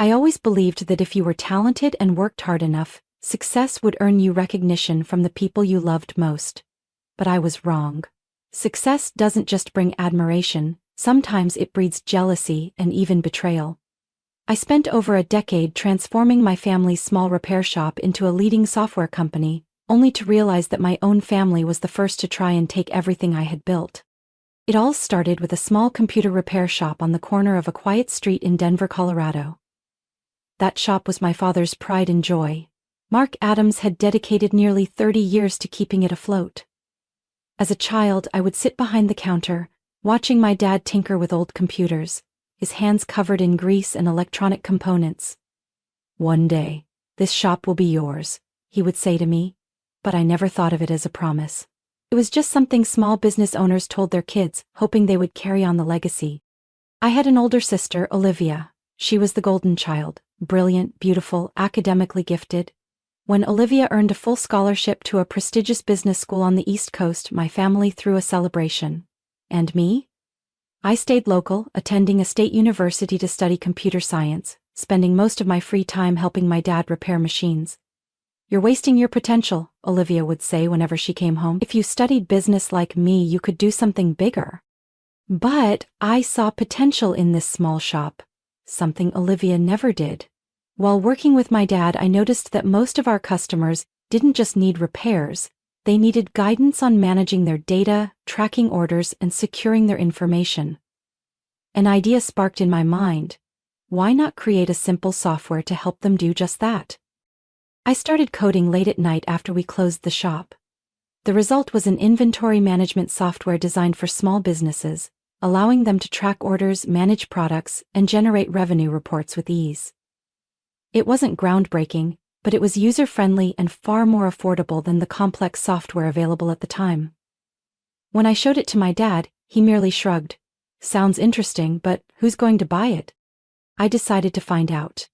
I always believed that if you were talented and worked hard enough, success would earn you recognition from the people you loved most. But I was wrong. Success doesn't just bring admiration, sometimes it breeds jealousy and even betrayal. I spent over a decade transforming my family's small repair shop into a leading software company, only to realize that my own family was the first to try and take everything I had built. It all started with a small computer repair shop on the corner of a quiet street in Denver, Colorado. That shop was my father's pride and joy. Mark Adams had dedicated nearly 30 years to keeping it afloat. As a child, I would sit behind the counter, watching my dad tinker with old computers, his hands covered in grease and electronic components. "One day, this shop will be yours," he would say to me, but I never thought of it as a promise. It was just something small business owners told their kids, hoping they would carry on the legacy. I had an older sister, Olivia. She was the golden child, brilliant, beautiful, academically gifted. When Olivia earned a full scholarship to a prestigious business school on the East Coast, my family threw a celebration. And me? I stayed local, attending a state university to study computer science, spending most of my free time helping my dad repair machines. "You're wasting your potential," Olivia would say whenever she came home. "If you studied business like me, you could do something bigger." But I saw potential in this small shop, something Olivia never did. While working with my dad, I noticed that most of our customers didn't just need repairs, they needed guidance on managing their data, tracking orders, and securing their information. An idea sparked in my mind. Why not create a simple software to help them do just that? I started coding late at night after we closed the shop. The result was an inventory management software designed for small businesses, allowing them to track orders, manage products, and generate revenue reports with ease. It wasn't groundbreaking, but it was user-friendly and far more affordable than the complex software available at the time. When I showed it to my dad, he merely shrugged. "Sounds interesting, but who's going to buy it?" I decided to find out.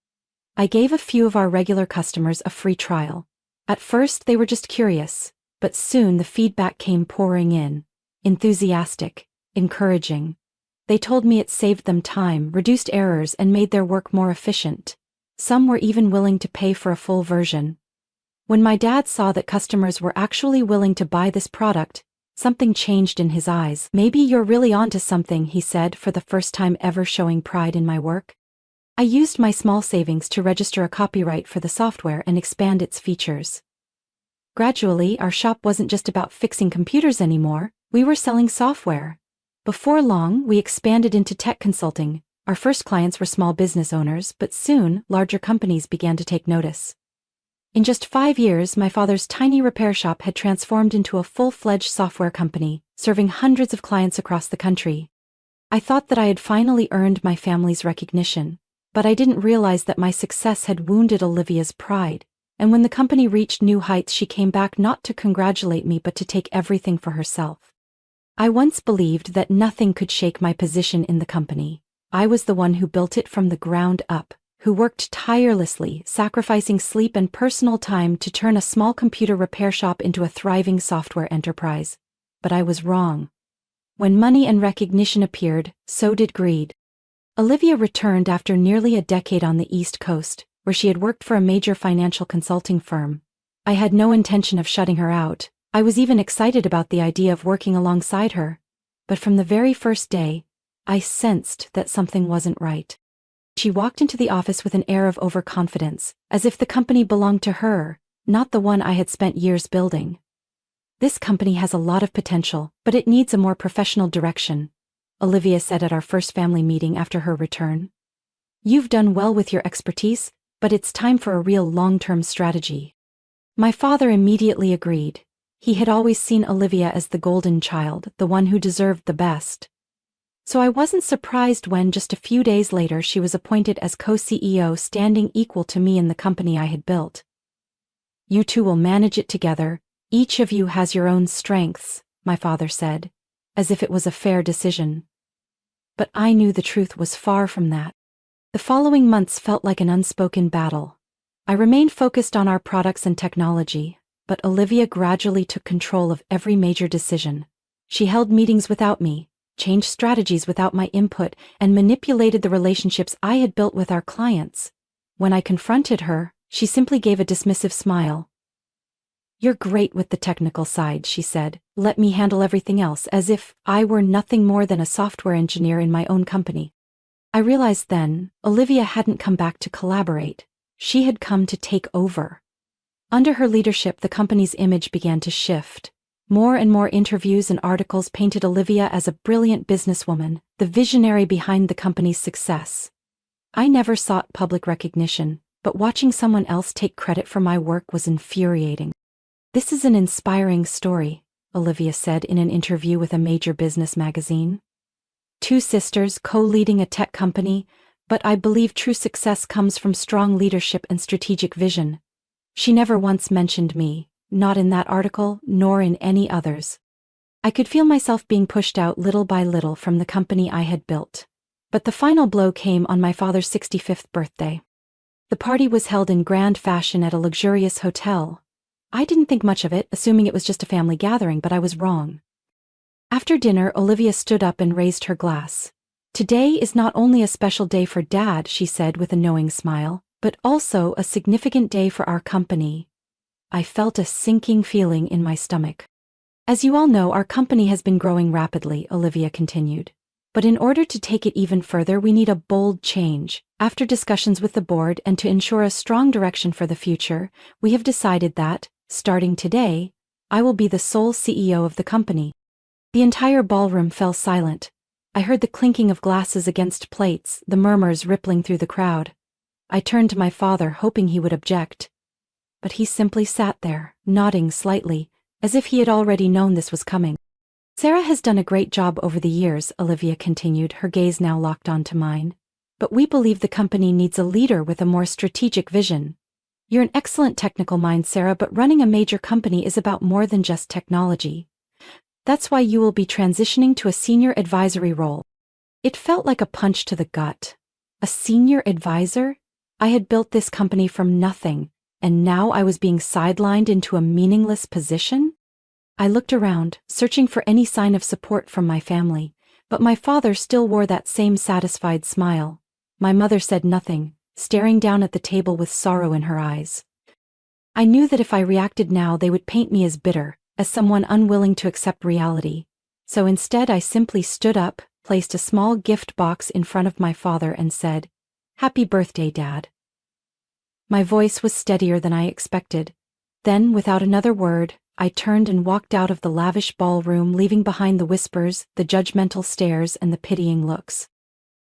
I gave a few of our regular customers a free trial. At first, they were just curious, but soon the feedback came pouring in. Enthusiastic, encouraging. They told me it saved them time, reduced errors, and made their work more efficient. Some were even willing to pay for a full version. When my dad saw that customers were actually willing to buy this product, something changed in his eyes. "Maybe you're really onto something," he said, for the first time ever showing pride in my work. I used my small savings to register a copyright for the software and expand its features. Gradually, our shop wasn't just about fixing computers anymore, we were selling software. Before long, we expanded into tech consulting. Our first clients were small business owners, but soon, larger companies began to take notice. In just 5 years, my father's tiny repair shop had transformed into a full-fledged software company, serving hundreds of clients across the country. I thought that I had finally earned my family's recognition, but I didn't realize that my success had wounded Olivia's pride, and when the company reached new heights, she came back not to congratulate me but to take everything for herself. I once believed that nothing could shake my position in the company. I was the one who built it from the ground up, who worked tirelessly, sacrificing sleep and personal time to turn a small computer repair shop into a thriving software enterprise. But I was wrong. When money and recognition appeared, so did greed. Olivia returned after nearly a decade on the East Coast, where she had worked for a major financial consulting firm. I had no intention of shutting her out. I was even excited about the idea of working alongside her. But from the very first day, I sensed that something wasn't right. She walked into the office with an air of overconfidence, as if the company belonged to her, not the one I had spent years building. "This company has a lot of potential, but it needs a more professional direction," Olivia said at our first family meeting after her return. "You've done well with your expertise, but it's time for a real long-term strategy." My father immediately agreed. He had always seen Olivia as the golden child, the one who deserved the best. So I wasn't surprised when, just a few days later, she was appointed as co-CEO, standing equal to me in the company I had built. "You two will manage it together. Each of you has your own strengths," my father said, as if it was a fair decision. But I knew the truth was far from that. The following months felt like an unspoken battle. I remained focused on our products and technology, but Olivia gradually took control of every major decision. She held meetings without me, changed strategies without my input, and manipulated the relationships I had built with our clients, When I confronted her, she simply gave a dismissive smile. "You're great with the technical side," she said. "Let me handle everything else," as if I were nothing more than a software engineer in my own company. I realized then, Olivia hadn't come back to collaborate. She had come to take over. Under her leadership, the company's image began to shift. More and more interviews and articles painted Olivia as a brilliant businesswoman, the visionary behind the company's success. I never sought public recognition, but watching someone else take credit for my work was infuriating. "This is an inspiring story," Olivia said in an interview with a major business magazine. "Two sisters co-leading a tech company, but I believe true success comes from strong leadership and strategic vision." She never once mentioned me, not in that article, nor in any others. I could feel myself being pushed out little by little from the company I had built. But the final blow came on my father's 65th birthday. The party was held in grand fashion at a luxurious hotel. I didn't think much of it, assuming it was just a family gathering, but I was wrong. After dinner, Olivia stood up and raised her glass. "Today is not only a special day for Dad," she said with a knowing smile, "but also a significant day for our company." I felt a sinking feeling in my stomach. "As you all know, our company has been growing rapidly," Olivia continued. "But in order to take it even further, we need a bold change. After discussions with the board and to ensure a strong direction for the future, we have decided that, starting today, I will be the sole CEO of the company." The entire ballroom fell silent. I heard the clinking of glasses against plates, the murmurs rippling through the crowd. I turned to my father, hoping he would object. But he simply sat there, nodding slightly, as if he had already known this was coming. "Sarah has done a great job over the years," Olivia continued, her gaze now locked onto mine. "But we believe the company needs a leader with a more strategic vision. You're an excellent technical mind, Sarah, but running a major company is about more than just technology. That's why you will be transitioning to a senior advisory role." It felt like a punch to the gut. A senior advisor? I had built this company from nothing, and now I was being sidelined into a meaningless position? I looked around, searching for any sign of support from my family, but my father still wore that same satisfied smile. My mother said nothing, staring down at the table with sorrow in her eyes. I knew that if I reacted now, they would paint me as bitter, as someone unwilling to accept reality. So instead, I simply stood up, placed a small gift box in front of my father, and said, "Happy birthday, Dad." My voice was steadier than I expected. Then, without another word, I turned and walked out of the lavish ballroom, leaving behind the whispers, the judgmental stares, and the pitying looks.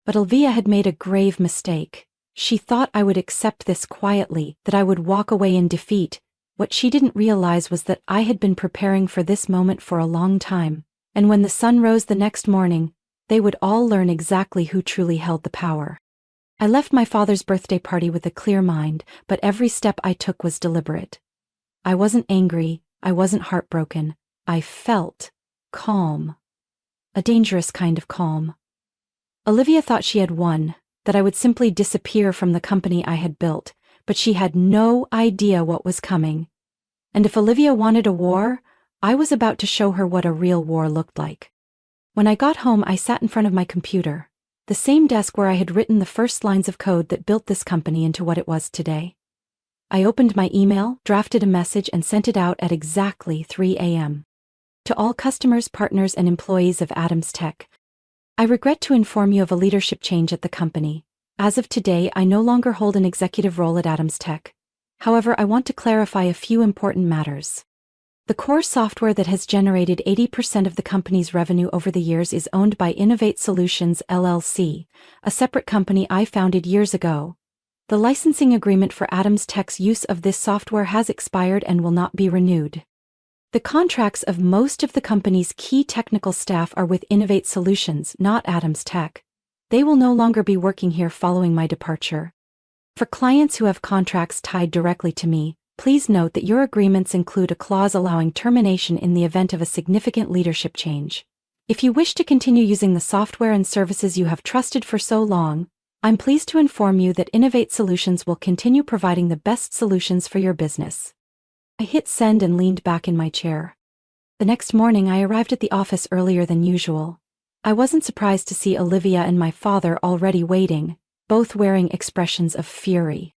But Olivia had made a grave mistake. She thought I would accept this quietly, that I would walk away in defeat. What she didn't realize was that I had been preparing for this moment for a long time, and when the sun rose the next morning, they would all learn exactly who truly held the power. I left my father's birthday party with a clear mind, but every step I took was deliberate. I wasn't angry, I wasn't heartbroken. I felt calm. A dangerous kind of calm. Olivia thought she had won, that I would simply disappear from the company I had built, but she had no idea what was coming. And if Olivia wanted a war, I was about to show her what a real war looked like. When I got home, I sat in front of my computer, the same desk where I had written the first lines of code that built this company into what it was today. I opened my email, drafted a message, and sent it out at exactly 3 a.m. To all customers, partners, and employees of Adams Tech, I regret to inform you of a leadership change at the company. As of today, I no longer hold an executive role at Adams Tech. However, I want to clarify a few important matters. The core software that has generated 80% of the company's revenue over the years is owned by Innovate Solutions LLC, a separate company I founded years ago. The licensing agreement for Adams Tech's use of this software has expired and will not be renewed. The contracts of most of the company's key technical staff are with Innovate Solutions, not Adams Tech. They will no longer be working here following my departure. For clients who have contracts tied directly to me, please note that your agreements include a clause allowing termination in the event of a significant leadership change. If you wish to continue using the software and services you have trusted for so long, I'm pleased to inform you that Innovate Solutions will continue providing the best solutions for your business. I hit send and leaned back in my chair. The next morning, I arrived at the office earlier than usual. I wasn't surprised to see Olivia and my father already waiting, both wearing expressions of fury.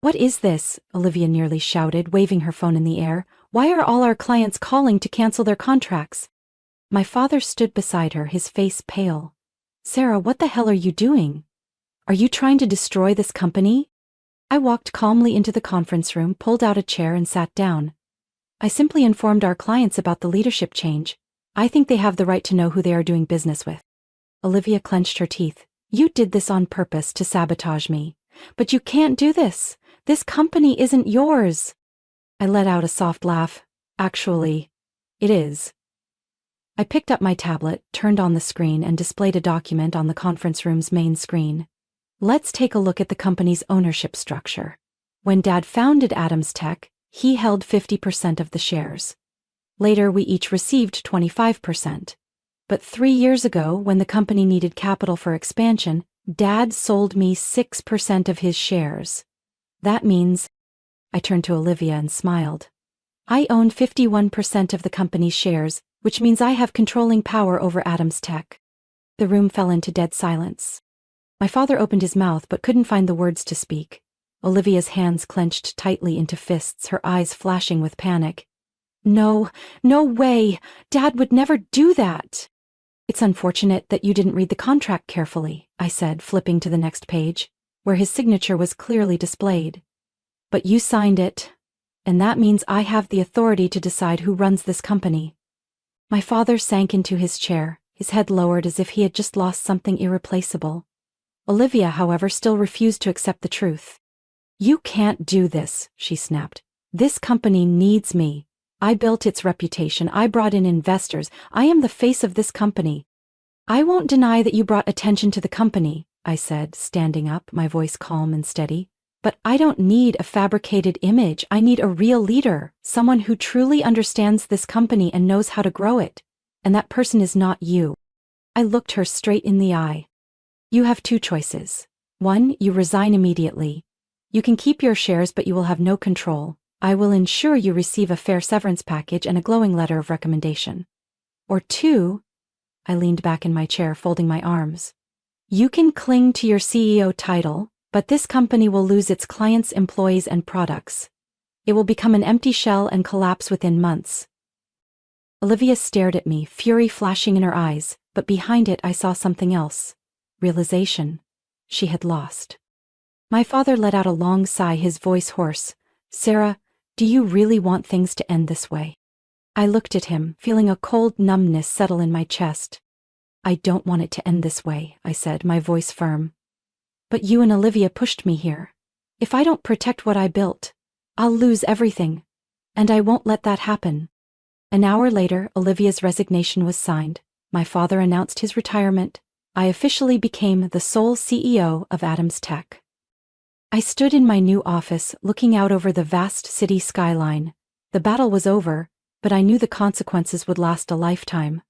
What is this? Olivia nearly shouted, waving her phone in the air. Why are all our clients calling to cancel their contracts? My father stood beside her, his face pale. Sarah, what the hell are you doing? Are you trying to destroy this company? I walked calmly into the conference room, pulled out a chair and sat down. I simply informed our clients about the leadership change. I think they have the right to know who they are doing business with. Olivia clenched her teeth. You did this on purpose to sabotage me. But you can't do this. This company isn't yours. I let out a soft laugh. Actually, it is. I picked up my tablet, turned on the screen, and displayed a document on the conference room's main screen. Let's take a look at the company's ownership structure. When Dad founded Adams Tech, he held 50% of the shares. Later, we each received 25%. But 3 years ago, when the company needed capital for expansion, Dad sold me 6% of his shares. That means, I turned to Olivia and smiled. I own 51% of the company's shares, which means I have controlling power over Adams Tech. The room fell into dead silence. My father opened his mouth but couldn't find the words to speak. Olivia's hands clenched tightly into fists, her eyes flashing with panic. No way! Dad would never do that! It's unfortunate that you didn't read the contract carefully, I said, flipping to the next page, where his signature was clearly displayed. But you signed it, and that means I have the authority to decide who runs this company. My father sank into his chair, his head lowered as if he had just lost something irreplaceable. Olivia, however, still refused to accept the truth. You can't do this, she snapped. This company needs me. I built its reputation. I brought in investors. I am the face of this company. I won't deny that you brought attention to the company, I said, standing up, my voice calm and steady. But I don't need a fabricated image. I need a real leader, someone who truly understands this company and knows how to grow it. And that person is not you. I looked her straight in the eye. You have 2 choices. 1, you resign immediately. You can keep your shares, but you will have no control. I will ensure you receive a fair severance package and a glowing letter of recommendation. Or 2, I leaned back in my chair, folding my arms. You can cling to your CEO title, but this company will lose its clients, employees, and products. It will become an empty shell and collapse within months. Olivia stared at me, fury flashing in her eyes, but behind it I saw something else. Realization. She had lost. My father let out a long sigh, his voice hoarse. Sarah, do you really want things to end this way? I looked at him, feeling a cold numbness settle in my chest. I don't want it to end this way, I said, my voice firm. But you and Olivia pushed me here. If I don't protect what I built, I'll lose everything. And I won't let that happen. An hour later, Olivia's resignation was signed. My father announced his retirement. I officially became the sole CEO of Adams Tech. I stood in my new office, looking out over the vast city skyline. The battle was over, but I knew the consequences would last a lifetime.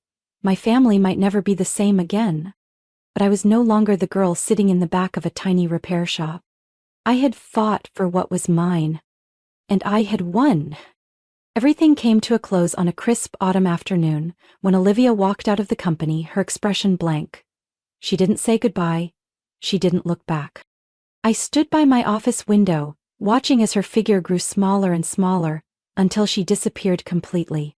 My family might never be the same again. But I was no longer the girl sitting in the back of a tiny repair shop. I had fought for what was mine. And I had won. Everything came to a close on a crisp autumn afternoon, when Olivia walked out of the company, her expression blank. She didn't say goodbye. She didn't look back. I stood by my office window, watching as her figure grew smaller and smaller, until she disappeared completely.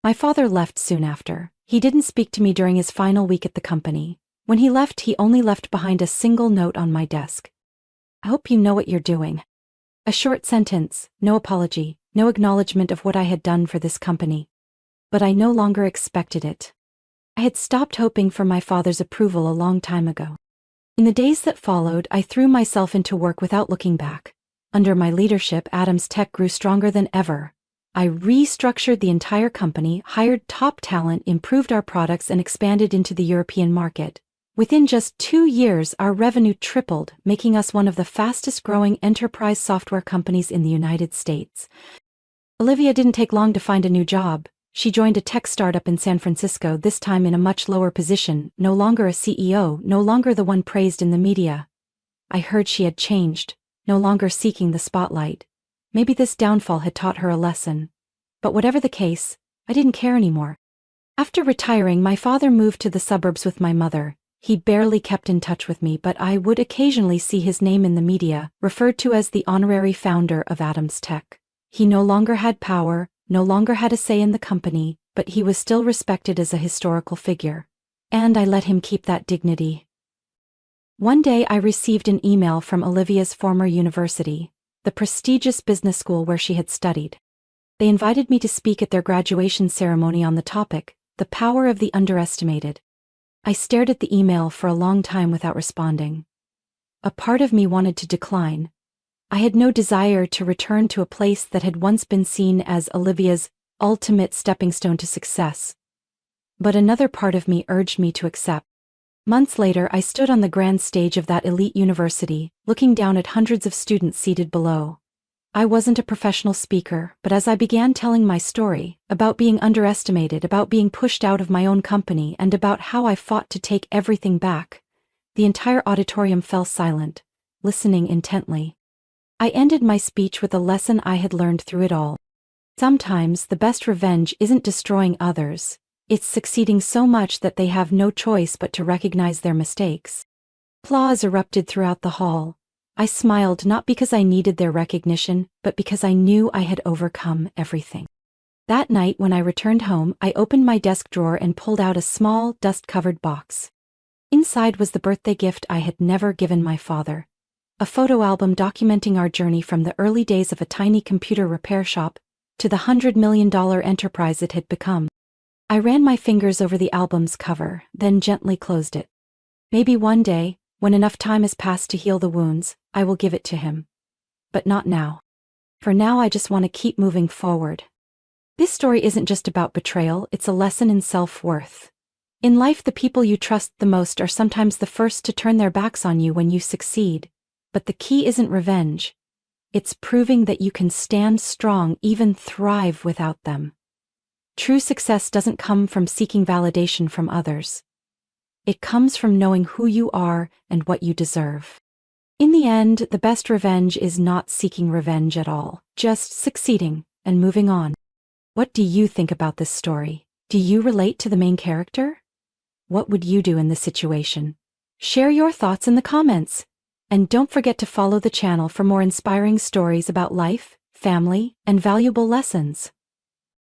My father left soon after. He didn't speak to me during his final week at the company. When he left, he only left behind a single note on my desk. I hope you know what you're doing. A short sentence, no apology, no acknowledgement of what I had done for this company. But I no longer expected it. I had stopped hoping for my father's approval a long time ago. In the days that followed, I threw myself into work without looking back. Under my leadership, Adams Tech grew stronger than ever. I restructured the entire company, hired top talent, improved our products, and expanded into the European market. Within just 2 years, our revenue tripled, making us one of the fastest-growing enterprise software companies in the United States. Olivia didn't take long to find a new job. She joined a tech startup in San Francisco, this time in a much lower position, no longer a CEO, no longer the one praised in the media. I heard she had changed, no longer seeking the spotlight. Maybe this downfall had taught her a lesson. But whatever the case, I didn't care anymore. After retiring, my father moved to the suburbs with my mother. He barely kept in touch with me, but I would occasionally see his name in the media, referred to as the honorary founder of Adams Tech. He no longer had power, no longer had a say in the company, but he was still respected as a historical figure. And I let him keep that dignity. One day I received an email from Olivia's former university, the prestigious business school where she had studied. They invited me to speak at their graduation ceremony on the topic, the power of the underestimated. I stared at the email for a long time without responding. A part of me wanted to decline. I had no desire to return to a place that had once been seen as Olivia's ultimate stepping stone to success. But another part of me urged me to accept. Months later, I stood on the grand stage of that elite university, looking down at hundreds of students seated below. I wasn't a professional speaker, but as I began telling my story, about being underestimated, about being pushed out of my own company, and about how I fought to take everything back, the entire auditorium fell silent, listening intently. I ended my speech with a lesson I had learned through it all. Sometimes the best revenge isn't destroying others. It's succeeding so much that they have no choice but to recognize their mistakes. Applause erupted throughout the hall. I smiled not because I needed their recognition, but because I knew I had overcome everything. That night when I returned home, I opened my desk drawer and pulled out a small, dust-covered box. Inside was the birthday gift I had never given my father. A photo album documenting our journey from the early days of a tiny computer repair shop to the $100 million enterprise it had become. I ran my fingers over the album's cover, then gently closed it. Maybe one day, when enough time has passed to heal the wounds, I will give it to him. But not now. For now I just want to keep moving forward. This story isn't just about betrayal, it's a lesson in self-worth. In life, the people you trust the most are sometimes the first to turn their backs on you when you succeed. But the key isn't revenge. It's proving that you can stand strong, even thrive without them. True success doesn't come from seeking validation from others. It comes from knowing who you are and what you deserve. In the end, the best revenge is not seeking revenge at all, just succeeding and moving on. What do you think about this story? Do you relate to the main character? What would you do in this situation? Share your thoughts in the comments. And don't forget to follow the channel for more inspiring stories about life, family, and valuable lessons.